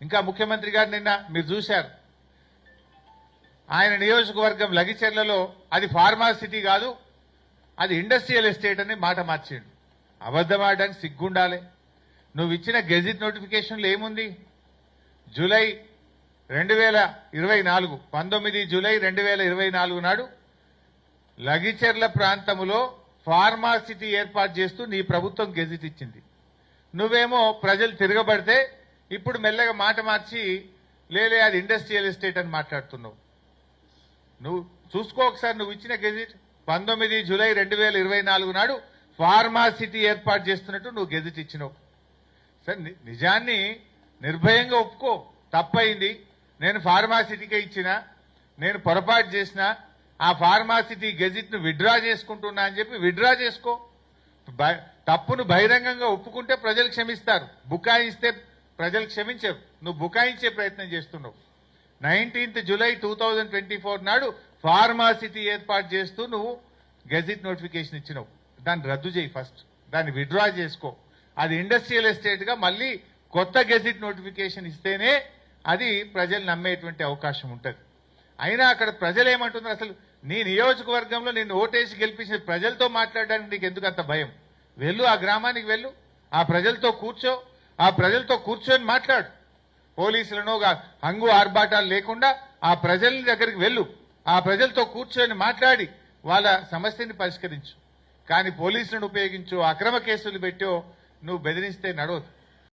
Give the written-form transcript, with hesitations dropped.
ఇంకా ముఖ్యమంత్రి గారు నిన్న మీరు చూశారు, ఆయన నియోజకవర్గం లగిచెర్లలో అది ఫార్మా సిటీ కాదు, అది ఇండస్ట్రియల్ ఎస్టేట్ అని మాట మార్చాడు. అబద్ధమాడడానికి సిగ్గుండాలి. నువ్వు ఇచ్చిన గెజిట్ నోటిఫికేషన్లో ఏముంది? జూలై 2024 19 జూలై 2024 నాడు లగిచెర్ల ప్రాంతంలో ఫార్మా సిటీ ఏర్పాటు చేస్తూ నీ ప్రభుత్వం గెజిట్ ఇచ్చింది. నువ్వేమో ప్రజలు తిరగబడితే ఇప్పుడు మెల్లగా మాట మార్చి లేలే అది ఇండస్ట్రియల్ ఎస్టేట్ అని మాట్లాడుతున్నావు. నువ్వు చూసుకో ఒకసారి, నువ్వు ఇచ్చిన గెజిట్ 19 జూలై 2024 నాడు ఫార్మా సిటీ ఏర్పాటు చేస్తున్నట్టు నువ్వు గెజిట్ ఇచ్చినావు. సరే, నిజాన్ని నిర్భయంగా ఒప్పుకో, తప్పైంది, నేను ఫార్మా సిటీకే ఇచ్చిన, నేను పొరపాటు చేసిన, ఆ ఫార్మా సిటీ గెజిట్ ను విత్డ్రా చేసుకుంటున్నా అని చెప్పి విత్డ్రా చేసుకో. తప్పును బహిరంగంగా ఒప్పుకుంటే ప్రజలు క్షమిస్తారు, బుకాయిస్తే ప్రజలు క్షమించరు. నువ్వు బుకాయించే ప్రయత్నం చేస్తున్నావు. 19th జూలై 2024 నాడు ఫార్మా సిటీ ఏర్పాటు చేస్తూ నువ్వు గెజిట్ నోటిఫికేషన్ ఇచ్చినావు. దాన్ని రద్దు చేయి, ఫస్ట్ దాన్ని విత్డ్రా చేసుకో. అది ఇండస్ట్రియల్ ఎస్టేట్ గా మళ్ళీ కొత్త గెజిట్ నోటిఫికేషన్ ఇస్తేనే అది ప్రజలు నమ్మేటువంటి అవకాశం ఉంటుంది. అయినా అక్కడ ప్రజలు ఏమంటున్నారు? అసలు నీ నియోజకవర్గంలో నిన్ను ఓటేసి గెలిపించిన ప్రజలతో మాట్లాడడానికి నీకు ఎందుకు అంత భయం? వెళ్ళు, ఆ గ్రామానికి వెళ్ళు, ఆ ప్రజలతో కూర్చో, ఆ ప్రజలతో కూర్చొని మాట్లాడు. పోలీసులను హంగు ఆర్భాటాలు లేకుండా ఆ ప్రజల దగ్గరికి వెళ్ళు, ఆ ప్రజలతో కూర్చొని మాట్లాడి వాళ్ళ సమస్యని పరిష్కరించు. కానీ పోలీసులను ఉపయోగించు, అక్రమ కేసులు పెట్టో నువ్వు బెదిరిస్తే నడవదు.